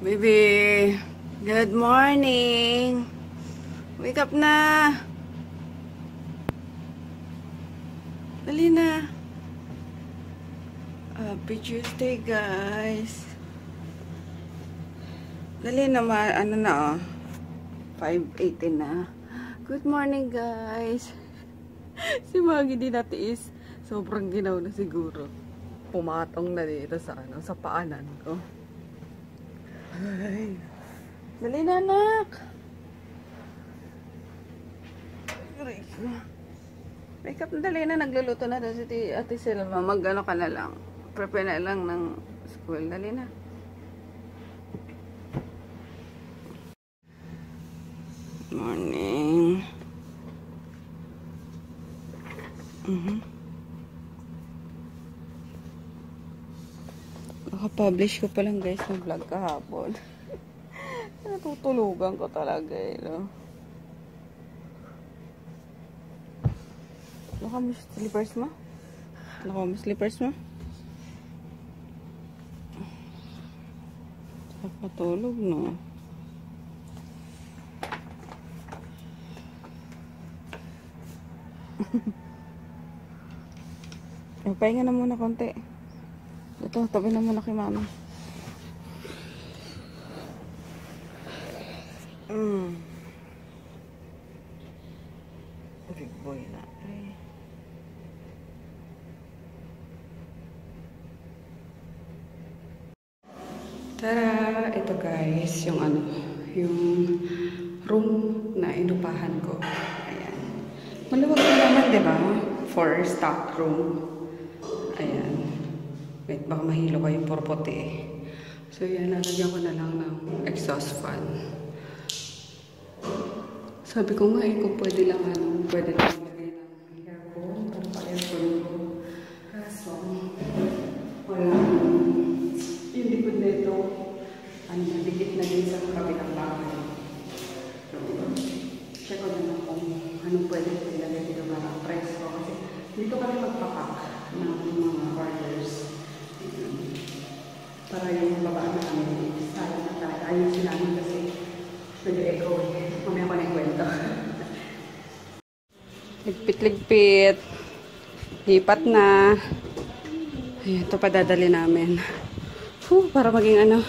Baby, good morning. Wake up na. Dali na. Happy Tuesday, guys. Dali na, ano na, 5:18 na. Good morning, guys. Si Maggie di natiis. Sobrang ginaw na siguro. Pumatong na dito sa, sa paanan ko. Ay. Dali na, anak. Wake up na, dali na. Nagluluto na daw si Ate Selma. Mag-ano ka na lang. Prepare na lang ng school. Dali na. Morning. Naka-publish ko pa lang, guys, ng vlog kahapon. Natutulugan ko talaga eh, no? Naka mo slippers mo? Naka mo slippers mo? Nakatulog, no? Pahinga na muna konti. Ito, tabi na muna kay mama. Big boy na. Tara! Ito, guys, yung yung room na inupahan ko. Ayan. Maluwag na naman, diba? For stock room. Ayan. Wait, baka mahilo kayong purpote eh. So, yan. Nalagyan ko na lang ng exhaust fan. Sabi ko nga eh, kung pwede lang pwede lang lagay ng aircon. Para pa-aircon ko. Kaso, wala. Yung likod na ito, dikit na din sa kabilang bahay. So, check ko na lang kung anong pwede ko ilagay dito mga presko. Kasi dito kami magpapak ng mga orders. Para yung babaan na kami. Ayusin namin kasi nag-echo eh. Mamaya ko na yung kwento. Ligpit-ligpit. Lipat na. Ayan, ito pa dadali namin. Para maging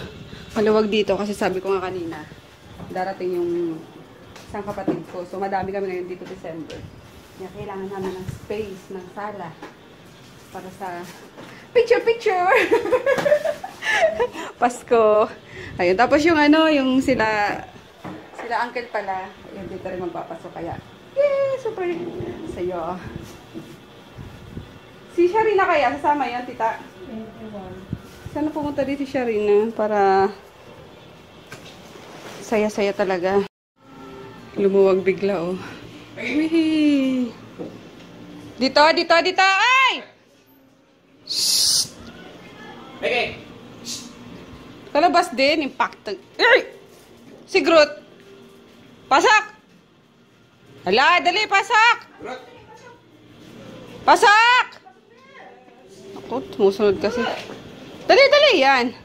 maluwag dito. Kasi sabi ko nga kanina, darating yung isang kapatid ko. So, madami kami ngayon dito December. Kaya kailangan namin ng space, ng sala. Para sa picture! Pasko. Ayun. Tapos yung yung sila uncle pala. Ayun, dito rin magpapasok. Kaya, yay! Super sayo. Si Sharina kaya, sasama yan, tita? 21. Sana pumunta dito si Sharina para saya-saya talaga. Lumuwag bigla, oh. Wihii! Dito! Ay! Shhh! Okay. Kalabas din, impact. Si Groot. Pasak! Hala, dali, pasak! Pasak! Ako, tumusunod kasi. Dali, yan.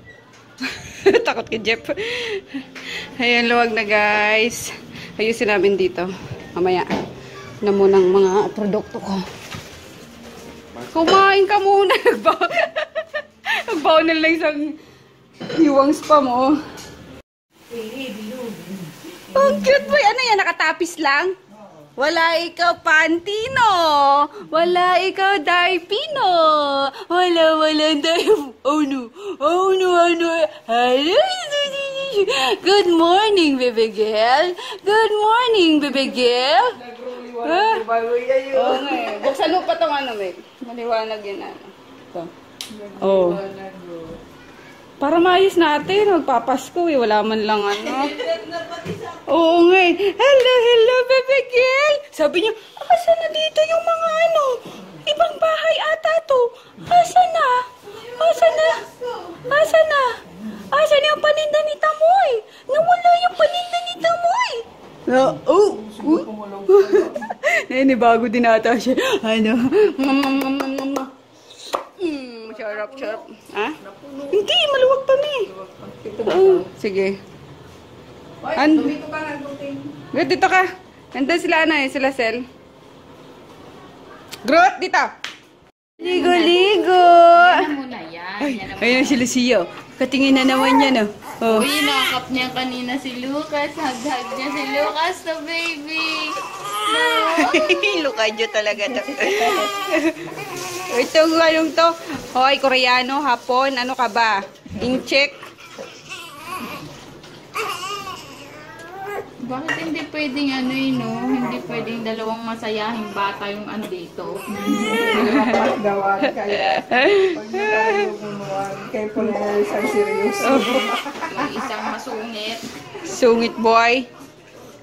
Takot kay Jeff. Ayan, luwag na, guys. Ayusin namin dito. Mamaya na munang mga produkto ko. Kumain ka muna. Nagbaw na lang isang iwang spam, oh. Ang cute boy. Ano yan? Nakatapis lang? Wala ikaw pantino. Wala ikaw darpino. Wala darpino. Oh no. Hello. Good morning, baby girl. Good morning, baby girl. Oo nga eh. Buksan mo pa itong Meg. Maliwanag yun, Ito. Oh. Para maayos natin. Magpapasko eh. Wala man lang Oo nga eh. Hello, baby girl. Sabi niya, asa na dito yung mga ibang bahay ata to. Asa na? Asa na yung paninda ni Tamoy? Nawala yung paninda ni Tamoy. Bago din ata siya. Sarap. Ha? Hindi, maluwag pa, me. Sige. Hoy, tumito ka ng duting. Groot, dito ka. Nandun sila sila Sel. Groot, dito. Ligo-ligo. Yan muna yan. Ay, ayun si Lucio. Katingin na naman yan, oh. Oh. Uy, nakakap niya kanina si Lucas. Hag-hag niya si Lucas na baby. Lukadyo talaga to. Ito, anong to? Hoy, Koreano, Hapon, ano ka ba? Incheck. Bakit hindi pwedeng hindi pwedeng dalawang masayahing bata yung andito? Gawan kaya. Pag nagkaroon kayo po na isang seryoso. Yung isang masungit. Sungit boy.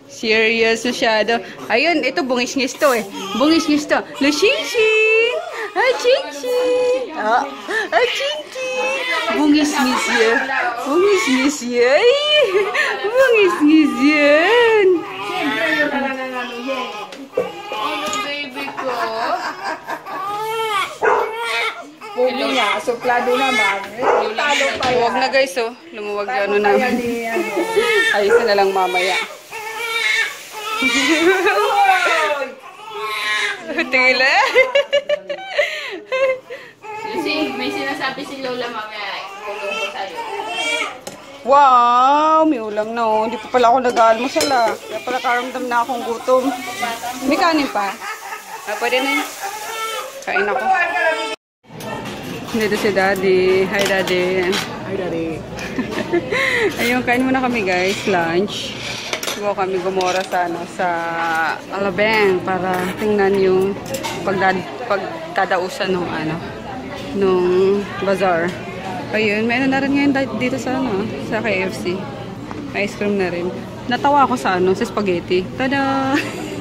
Serious masyado. Ayun, ito bungis-ngis to eh. Bungis-ngis to. Lushishing! Ay, Chichi! Ay, Chichi! Bungis-ngis yan. Bungis-ngis yan. Ay! Bungis-ngis yan. Siyempre yun talaga ano yan. Ano baby ko? Puno niya, suplado naman. Talo pa yan. Huwag na guys oh. Lumuwag Talo ano pa yan namin. ni ano. Ayos na lang mamaya. Tingil eh. Lucy, may sinasabi si Lola mamaya. Kulong ko sa'yo. Wow, may ulam na oh. Hindi pa pala ako nag-almusal ah. Kaya pala karamdam na akong gutom. May kanin pa? Ah, pwede na yun. Kain ako. Dito si Daddy. Hi Daddy. Ay, Daddy. Ayun, kain muna kami guys. Lunch. Go kami gumora sa sa Alabang para tingnan yung pagdadausan ng nung bazaar. Ayun, may na rin ngayon dito sa sa KFC. May ice cream na rin. Natawa ako sa sa spaghetti. Tada!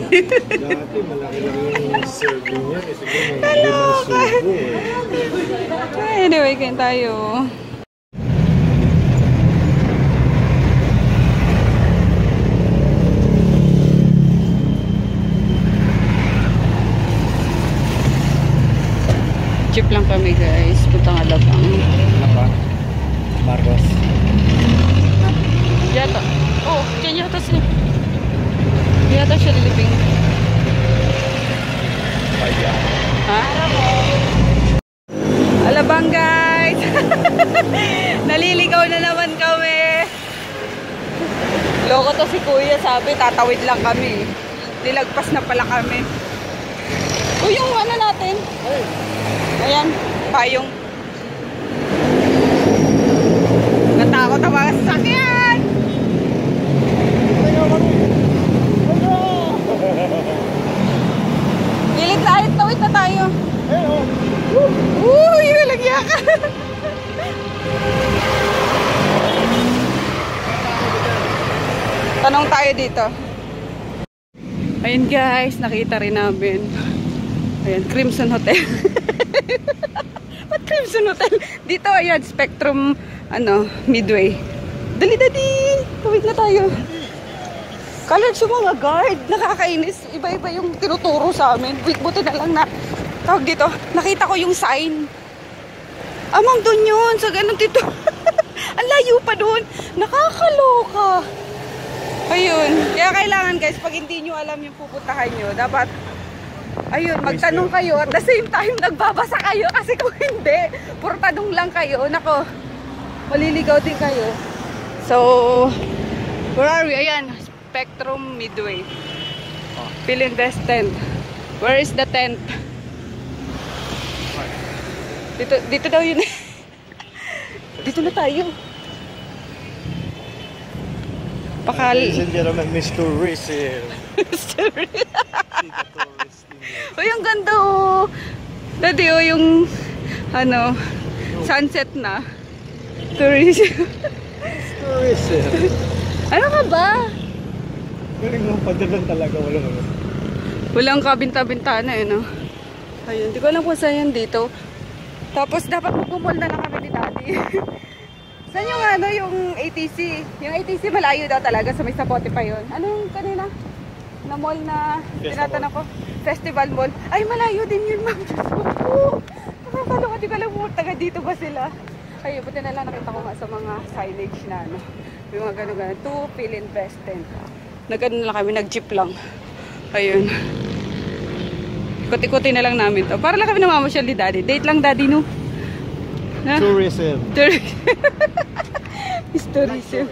Dati malaki lang yung serving niya kasi may limang subo eh. Anyway, kain tayo. Jeep lang kami guys. Puntang Alabang. Ano ba? Marcos. Yata. Oh, yan yata siya. Yata siya liliping. Ha? Alabang guys! Naliligaw na naman kami. Loko to si Kuya, sabi tatawid lang kami. Nilagpas na pala kami. O yung natin? Ayan, payong. Natakot ang mga sasakyan! Gilid tayo, tawid na tayo. Uy, nalagya ka. Tanong tayo dito. Ayun guys, nakita rin namin. Ayan, Crimson Hotel. What Crimson Hotel? Dito, ayan, Spectrum, Midway. Dali, tawid na tayo. Colored sa mga guard. Nakakainis. Iba-iba yung tinuturo sa amin. Buti na lang na tawag dito. Nakita ko yung sign. Amang doon yun. Sa ganun dito. Ang layo pa doon. Nakakaloka. Ayun. Kaya kailangan guys, pag hindi nyo alam yung pupuntahan nyo, dapat, ayun, magtanong kayo. At the same time, nagbabasa kayo. Kasi kung hindi, puro tanong lang kayo. Nako, maliligaw din kayo. So, where are we? Ayan. Spectrum Midway. Philinvest tent. Where is the tent? Dito daw yun. Dito na tayo. Ladies and gentlemen, Mr. Rizal. Uy, ang ganda oh. Dati oh, yung sunset na. Tourism. Mr. Rizal. Ano ka ba? Galing mo, padalan talaga. Walang kabinta-bintana eh, no? Ayun, di ko alam kung saan yan dito. Tapos dapat magpumol na lang kami ni Daddy. Saan yung yung ATC? Yung ATC malayo daw talaga, sa may Sapote pa yun. Anong kanina? Na mall na tinatanong ko? Festival Mall. Ay, malayo din yun, ma'am. Diyos ko po. Nakakaloka, di ko alam mo, taga dito ba sila? Ay, buti na lang nakita ko nga sa mga signage na ano. Yung mga gano'n-gano'n. To Philinvest tent. Nag-ano lang kami, nag-jeep lang. Ayun. Ikot-ikutin na lang namin to. Para lang kami namamasyal ni Daddy. Date lang, Daddy, no? Na? Tourism. Tourism.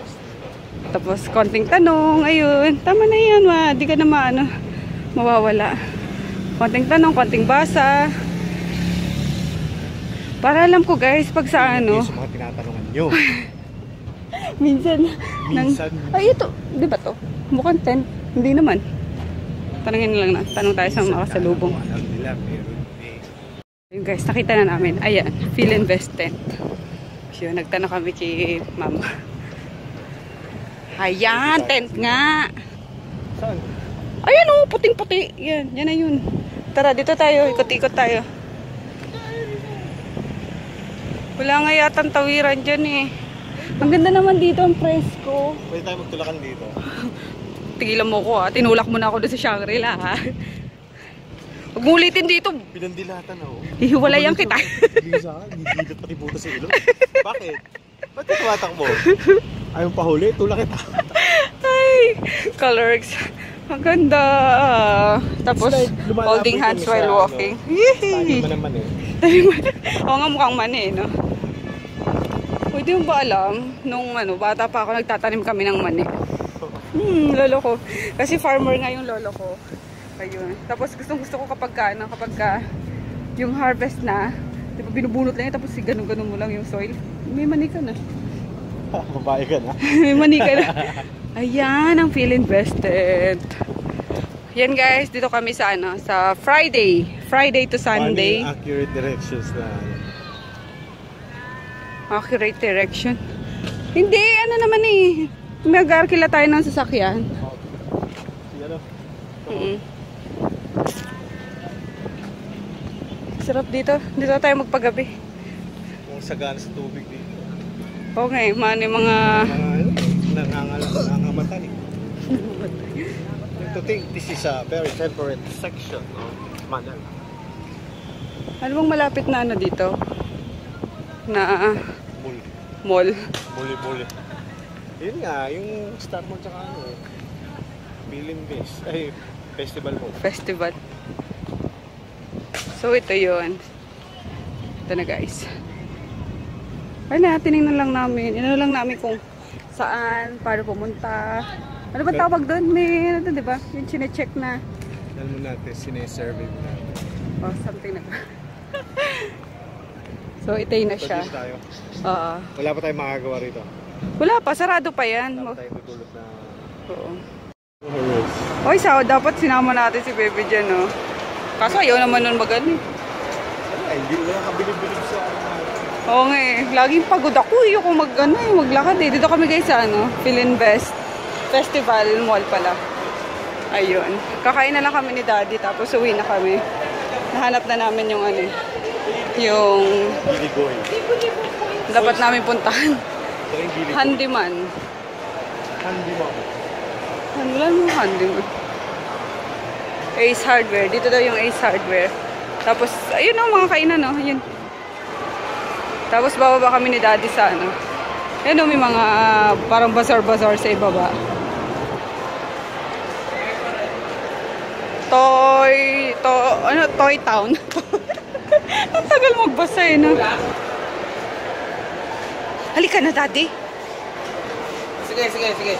Tapos, konting tanong. Ayun. Tama na yan, ma. Di ka na mawawala. Konting tanong, konting basa. Para alam ko, guys, pag sa ano. Yung sa mga tinatanungan nyo. Minsan. Ay, ito. Di ba to? Mukhang tent. Hindi naman. Tanungin lang na. Tanong tayo sa mga kasalubong. Alam nila, meron Ayun guys, nakita na namin. Ayan, Philinvest tent. So, nagtanong kami kay Mama. Ayan, tent nga. Saan? Ayan o, puting-puti. Yan, yan na yun. Tara, dito tayo. Ikot-ikot tayo. Wala nga yatang tawiran dyan eh. Ang ganda naman dito, ang presko. Pwede tayo magtulakan dito. Tigilan mo ko ha. Tinulak mo na ako doon sa Shangri-La ha. Huwag mo ulitin dito. Pinandilatan ako. Hihiwalayan kita. Hindi sa akin, hindi pati buto sa ilong. Bakit? Ba't ka tumatakbo? Ayaw pahuli, tulak kita. Ay, colors. Ang ganda. Tapos, holding hands while walking. Tayo naman eh. Oo nga, mukhang mani, no? Pwede mo ba alam, nung bata pa ako, nagtatanim kami ng mani. Lolo ko. Kasi farmer nga yung lolo ko. Ayun. Tapos gusto ko kapag yung harvest na, di ba binubunot lang yun, tapos ganun-ganun mo lang yung soil. May mani ka na. Babae ka na. May mani ka na. Ayan, ang Philinvest tent. Yan guys, dito kami sa sa Friday to Sunday. Accurate directions na. Accurate direction. Hindi, ano naman eh. Mag-arkila tayo ng sasakyan. Yan o. Sarap dito. Dito tayo magpagabi. Kung sagana sa tubig dito. Okay, man yung mga... Nangangamatay. To think this is a very temperate section of Manila. Ano bang malapit na dito? Na mall. Muli. Yun nga, yung Star Mall tsaka Philinvest. Ay, Festival Mall. Festival. So ito yun. Ito na guys. Ay na, tinignan lang namin. Inano lang namin kung saan, paano pumunta. Ano ba tawag doon? May ano doon, di ba? Yung chine-check na. Alam mo natin, sinesurvey mo natin. Oh, something na. So, itayin na siya. Pwede tayo. Oo. Wala pa tayong makagawa rito. Wala pa, sarado pa yan. Wala pa tayong tutulot na... Oo. Oy, dapat sinama natin si Baby dyan, no? Kaso ayaw naman nun mag-ano. Ay, hindi wala ka bilib-bilib sa... Oo nga eh. Laging pagod ako. Ayaw ko maglakad eh. Dito kami guys sa Philinvest Festival Mall pala. Ayun. Kakain na lang kami ni Daddy tapos uwi na kami. Nahanap na namin yung yung Biligoy. dapat namin puntahan. Handyman. Handyman. Wala nung handyman. Ace Hardware. Dito daw yung Ace Hardware. Tapos, ayun o, mga kainan o. Ayun. Tapos, bababa kami ni Daddy sa ayun o, may mga parang bazaar-bazaar sa ibaba. Toy Town. Ang tagal magbasa eh, no? Halika na, Daddy. Sige. 19.8.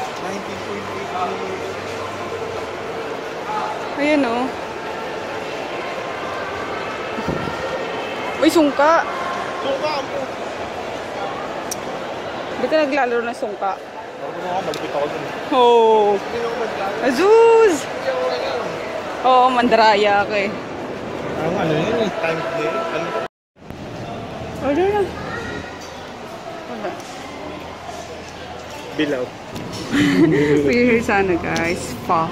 Ayan o. Uy, sungka. Sungka mo. Hindi ka naglalaro ng sungka. Ako na malapit ako dun. Oh. Hindi na ako maglalaro. Azuz! Oo, mandaraya ka eh. Ano yun? Time day? Order na. Wala. Bilaw. We're here sana guys. Pa.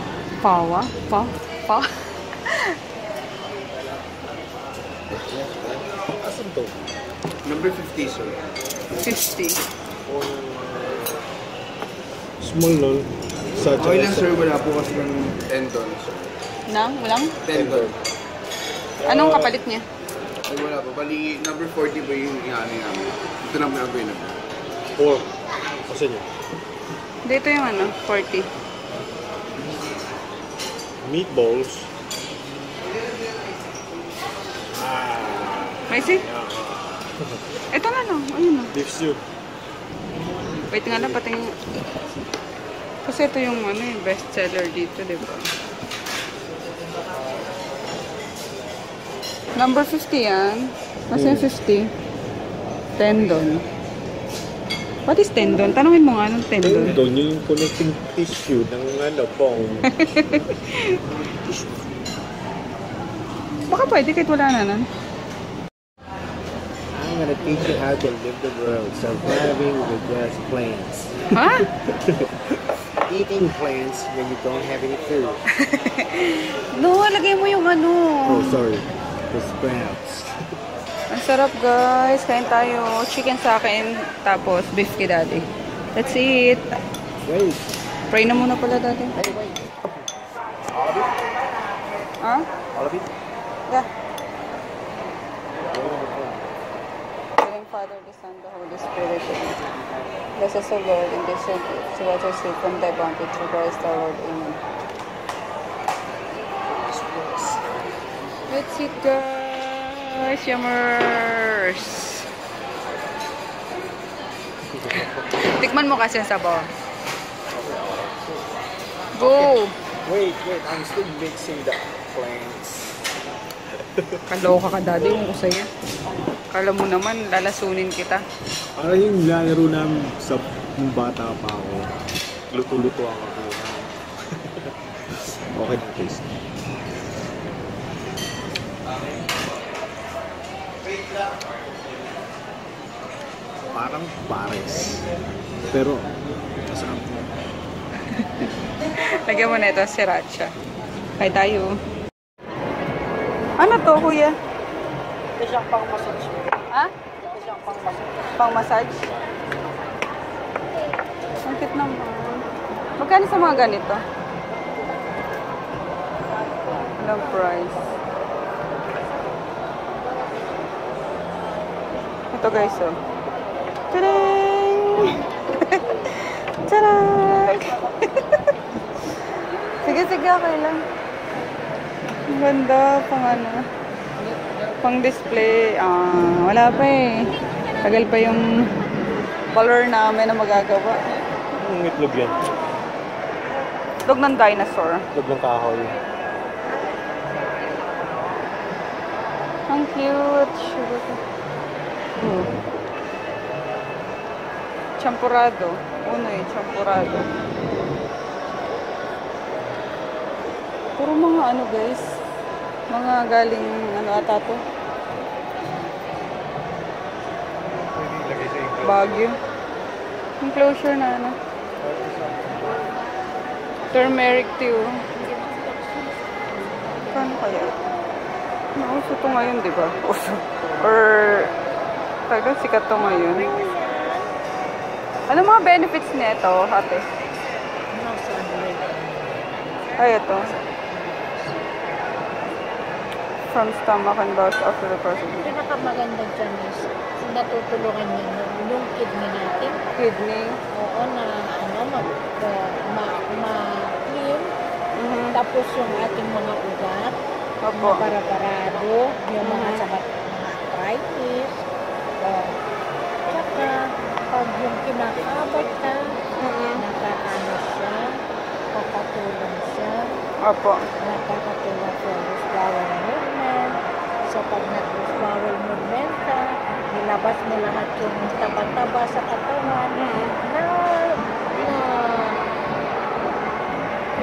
Asan to? Number 50, sir. 50. Small lol. Okay lang, sir. Wala po kasi ng tendon, sir. Walang? Tendon. Anong kapalit niya? Ay, wala pa. Bali, number 40 ba yung inaano namin? Ito naman number yun. 4. Kasi nyo. Dito yung ano, 40. Meatballs. May see? Ito na lang. Ayun na. Beef stew. Wait nga na, pating... Kasi ito yung ano, yung best seller dito, di ba? Number 50 yan. Kasi yung 50. Tendon. What is tendon? Tanungin mo nga anong tendon. Doon yung connecting tissue ng ano, bone. Baka pwede kahit wala na nun. I'm gonna teach you how to live the world, surviving with just plants. Ha? Eating plants when you don't have any food. No, lagay mo yung ano. Oh, sorry. The sprouts. Ang sarap guys. Kain tayo. Chicken sa akin. Tapos beef kay daddy. Let's eat. Wait. Pray na muna pala daddy. Hey, wait. All of it? Ha? All of it? Yeah. Living Father, the Son, the Holy Spirit. Bless us, O Lord, and this should watch us sleep from thy bounty through Christ our Lord. Amen. Let's eat guys. Yummers. Tikman mo kasi ang sabaw. Go! Wait. I'm still mixing the plants. Kaloka ka daddy kung sa'yo. Kala mo naman, lalasunin kita. Parang yung lalaro namin sa nung bata pa ako. Luto-luto ang ako. Okay na taste. Parang pares. Pero, masarap. Lagyan mo na ito, sriracha. Kaya tayo. Ano to, kuya? Ito siyang pang-massage. Ha? Ito siyang pang-massage. Pang-massage? Ang cute naman. Magkano sa mga ganito? Walang price. Ito guys, oh. Tadang! Tadang! Sige, okay lang. Ang ganda, pang ano. Pang display. Wala pa eh. Tagal pa yung color namin na magagawa. Ang itlog yan. Itlog ng dinosaur. Itlog ng kahoy. Ang cute. Champurado. Unoy, champurado. Puro mga ano guys. Mga galing ano ata to. Baguio. Enclosure na ano. Turmeric tea. Paano kaya? Nauso to ngayon, di ba? Uso. Or talagang sikat to ngayon. Ano mga benefits niya ito, ate? Ay, ito. From stomach and bowels after the process. Pinakamaganda dyan is natutulungan niya yung kidney natin. Kidney. Oo, na ano, ma-clean. Tapos yung ating mga ugat, Opo. para-parado, yung mga sabat, mga arthritis. Tsaka, pag yung kinakaabot ka, nakakaano siya, kakatulong siya. Opo. Nakakatulong sa loose bowel movement. So, pag nag-loose bowel movement ka, nilabas mo lahat yung taba-taba sa katawan na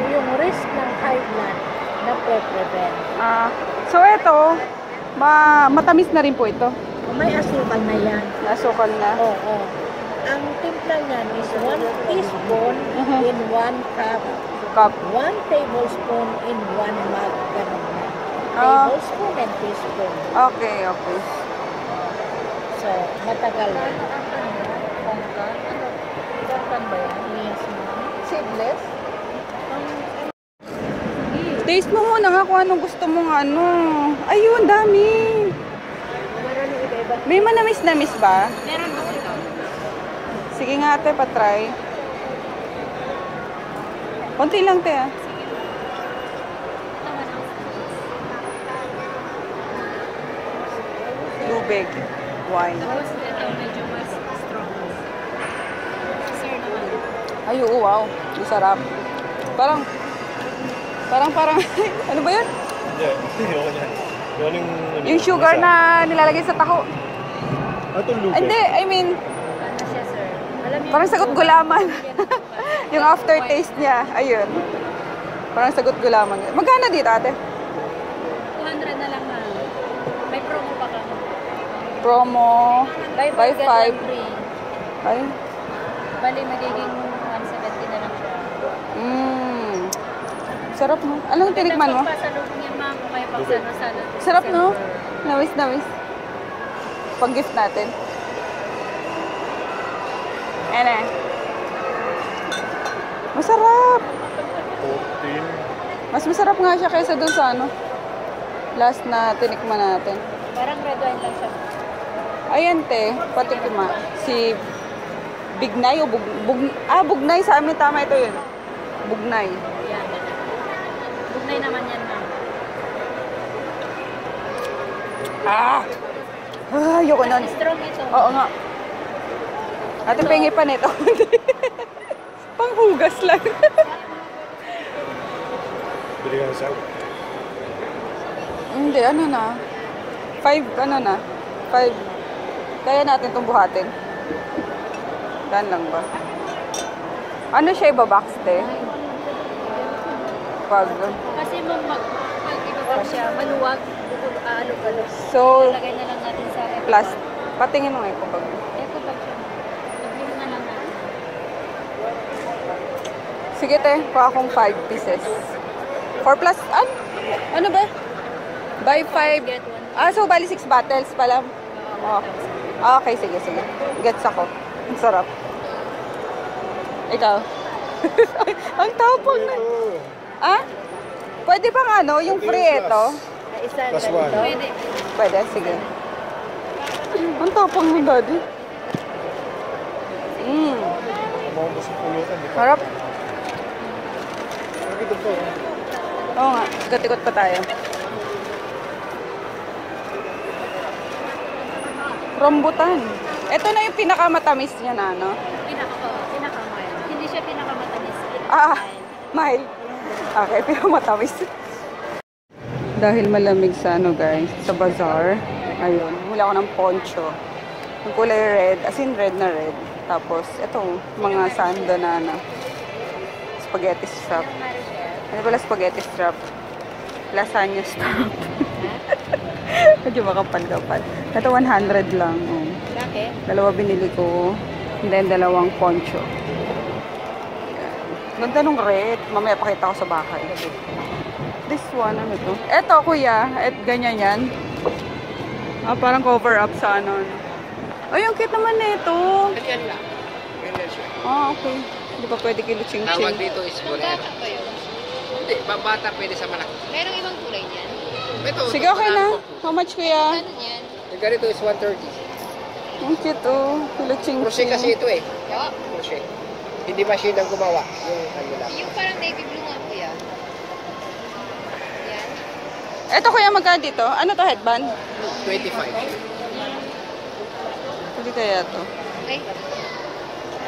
yung risk ng high blood na pre-prevent. So, ito, matamis na rin po ito. May asukal na yan. Nasukal na. Oo. Ang timpla niyan is 1 teaspoon in 1 cup. 1 tablespoon in 1 mug. Ganun na. Tablespoon and teaspoon. Okay. So, matagal na. Pongkan? Pongkan ba yan? Yes, ma'am. Seedless? Taste mo muna nga kung anong gusto mong ano. Ayun, dami. May manamis-namis ba? Meron po ito. Sige nga ate, patry. Konti lang te ah. Tubig. Wine. Tapos ito medyo mas strong. Sir naman. Ay, oo, wow. Ang sarap. Parang, ano ba yun? Hindi, ako niyan. Yung sugar na nilalagay sa taho. Itong lupa. Hindi, I mean, Ano siya, sir? Alam niyo, parang sagot gulaman. Yung aftertaste niya, ayun. Parang sagot gulaman. Magkano dito ate? 200 na lang na. May promo pa kami. Promo, Buy buy 5, get 5. 1 free. Ay, Bali, magiging 170 na lang siya. sarap no? Anong tinikman mo? Pasalubong yan, ma'am. O kaya pagsano-sano. Sarap no? Nawis. Pag-gift natin. Ene. Masarap! 14. Mas masarap nga siya kaysa dun sa ano. Last na tinikman natin. Parang red wine lang siya. Ayan te, patikima. Si Bignay o Bugnay sa amin. Tama ito yun. Bugnay. Yan. Bugnay naman yan, ma'am. Ayoko nun. Strong ito. Oo nga. Ate, pengi pa nito. Panghugas lang. Bili ka ng sawa. Hindi, ano na. 5, ano na. 5. Kaya natin itong buhatin. Dan lang ba? Ano siya ibabox, te? Pag... Kasi ma'am, pag ibaba siya, maluwag, alo-alo. So, Ilagay na lang natin sa eco plus, bag. patingin mo nga ito pag... Eco bag siya. Ibili na lang natin. Sige, te. Kuha akong 5 pieces. 4 plus, ano ba? Buy 5. Get one. So bali 6 bottles pala. Oh. Okay, sige. Gets ako. Ang sarap. Ikaw. Ang tapang na. Pwede bang ano, yung free ito? Isa Plus ganito. one. Pwede. Pwede, sige. Ang tapang ng daddy. Mga gusto pulutan. Harap. Nakikita po. Oo nga, ikot-ikot pa tayo. Rambutan. Ito na yung pinakamatamis niya na, no? Pinaka-mild. Hindi siya pinakamatamis. Mild. Okay, pinakamatamis. Dahil malamig sa ano guys, sa bazaar. Ayun, mula ako ng poncho. Yung kulay red, as in red na red. Tapos, ito, mga sando na ano. Spaghetti strap. Ano pala spaghetti strap? Lasagna strap. Medyo makapal-kapal. Ito 100 lang. Oh. Bakit? Dalawa binili ko. And then dalawang poncho. Ganda nung red. Mamaya pakita ko sa bahay. This one, ano to? Eto, kuya. Ganyan yan. Parang cover up sa ano. Ay, ang cute naman nito. Ganyan lang. Ganyan siya. Okay. Hindi pa pwede Tawag kilo-ching-ching. dito is bolero. Hindi, bata pwede sa malaki. Merong ibang kulay niyan. Ito, Sige, okay na. How much, kuya? Ano niyan? Yung ganito is 130. Ang cute, oh. Kilo-ching-ching. Crochet kasi ito eh. Yo. Crochet. Hindi machine ang gumawa. Yung ano lang. Yung parang navy blue nga po yan. Yan. Eto, kuya, magkano dito? Ano to, headband? 25. Pwede kaya to. Okay.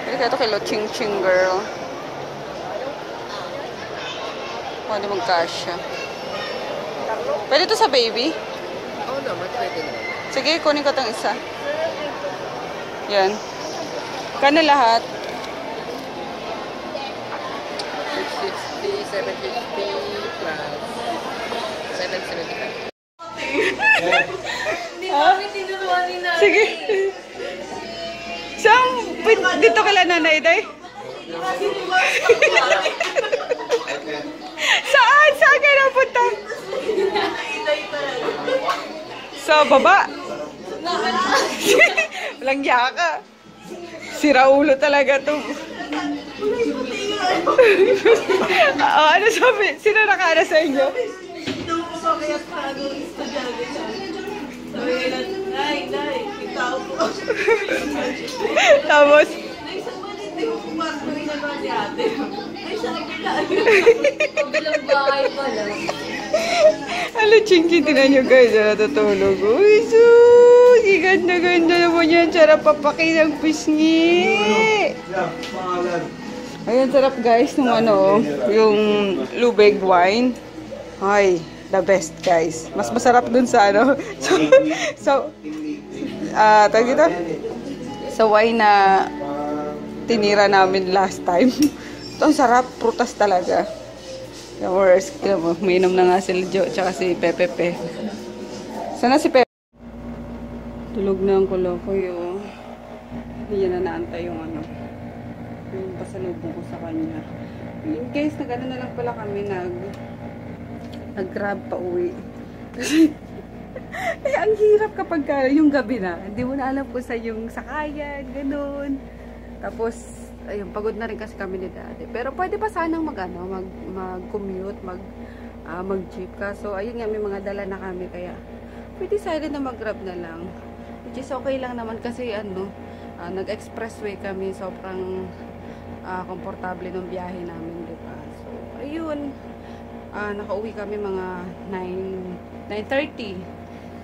Pwede kaya to kilo-ching-ching, girl. Pwede magkasya. Pwede to sa baby? Oo naman, pwede naman. Sige, kunin ko tong isa. Yan. Kano lahat? 660, 750 plus 775. Sige. Saan? Dito kala nanay, day? Saan? Saan kayo napunta? Sa baba. Walang yaka. Sira ulo talaga to. Ano sabi? Sino nakana sa inyo? Tapos, Kabilang bahay pala. ano, Chinky, tinan nyo guys, natutulog. Uy, sus! Ganda-ganda naman yan. Sarap papaki ng pisngi. Ayan, sarap guys, nung ano, yung Lubeg wine. Ay, the best guys. Mas masarap dun sa ano. Tawag dito? Sa wine na tinira namin last time. Ito ang sarap, prutas talaga. Yung worst, mainom na nga si Jo, tsaka si Pepe. Sana si Pepe? Tulog na ang kolokoy, oh. Hindi na naantay yung ano. Yung pasalubong ko sa kanya. In case, nag-ano na lang pala kami, nag-grab pa uwi. Kasi, eh, ang hirap kapag yung gabi na. Hindi mo na alam kung sa yung sakayan, ganun. Tapos, ayun, pagod na rin kasi kami ni Daddy. Pero pwede pa sanang mag-commute, mag-jeep ka. So, ayun nga, may mga dala na kami. Kaya, pwede silent na mag-grab na lang. Which is okay lang naman kasi, nag-expressway kami. Sobrang komportable ng biyahe namin, diba? So, ayun. Nakauwi kami mga 9:30.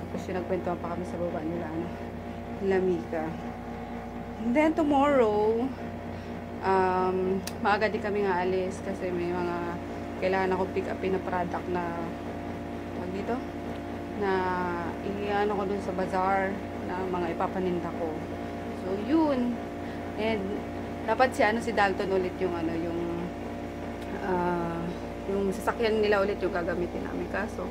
Tapos, nagkwentuhan pa kami sa baba nila, Mika. And then, tomorrow, maaga din kami nga alis kasi may mga kailangan akong pick upin na product na dito na iano ko dun sa bazaar na mga ipapaninda ko. So yun, and dapat si Dalton ulit yung yung sasakyan nila ulit yung gagamitin namin, kaso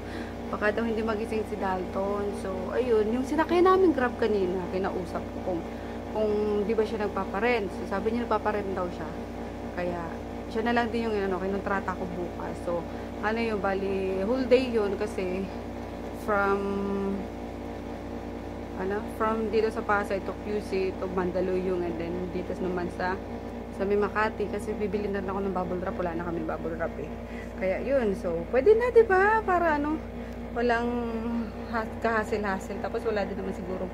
baka daw hindi magising si Dalton. So ayun, yung sinakyan namin Grab kanina, kinausap ko kung di ba siya nagpaparent. So, sabi niya nagpaparent daw siya. Kaya, siya na lang din yung kinontrata ko bukas. So, yung bali, whole day yun kasi from dito sa Pasay to QC to Mandaluyong, and then dito naman sa may Makati kasi bibili na ako ng bubble wrap. Wala na kami bubble wrap eh. Kaya yun, so pwede na, diba? Para walang kahasil-hasil. Tapos wala din naman siguro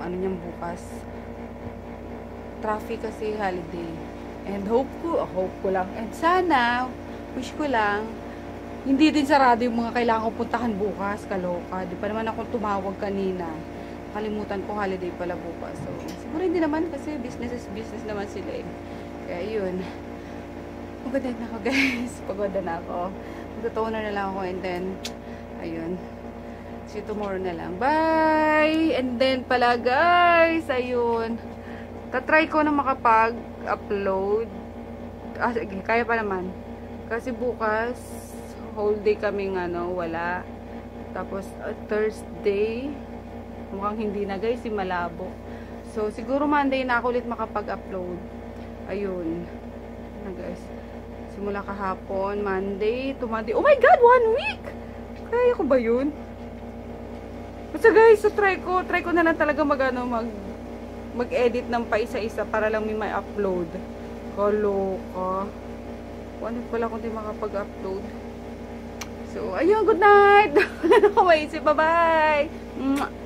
niyang bukas traffic kasi holiday, and hope ko lang, and sana wish ko lang hindi din sarado yung mga kailangan ko puntahan bukas. Kaloka, di pa naman ako tumawag kanina, kalimutan ko holiday pala bukas. So siguro hindi naman kasi business is business naman sila eh. Kaya yun, pagod na ako guys. Pagod na ako, magtotoner na lang ako, and then ayun, see tomorrow na lang. Bye! And then pala guys, ayun. Tatry ko na makapag-upload. Sige, kaya pa naman. Kasi bukas, whole day kaming wala. Tapos, Thursday, mukhang hindi na guys, si malabo. So, siguro Monday na ako ulit makapag-upload. Ayun. Na guys. Simula kahapon, Monday to Monday. Oh my God! 1 week! Kaya ko ba yun? Basta guys, so try ko na lang talaga mag-edit ng paisa-isa para lang may upload. Kaloka. Ano pala kung di makapag-upload. So, ayun, good night. Wala na ko maisip. Bye-bye.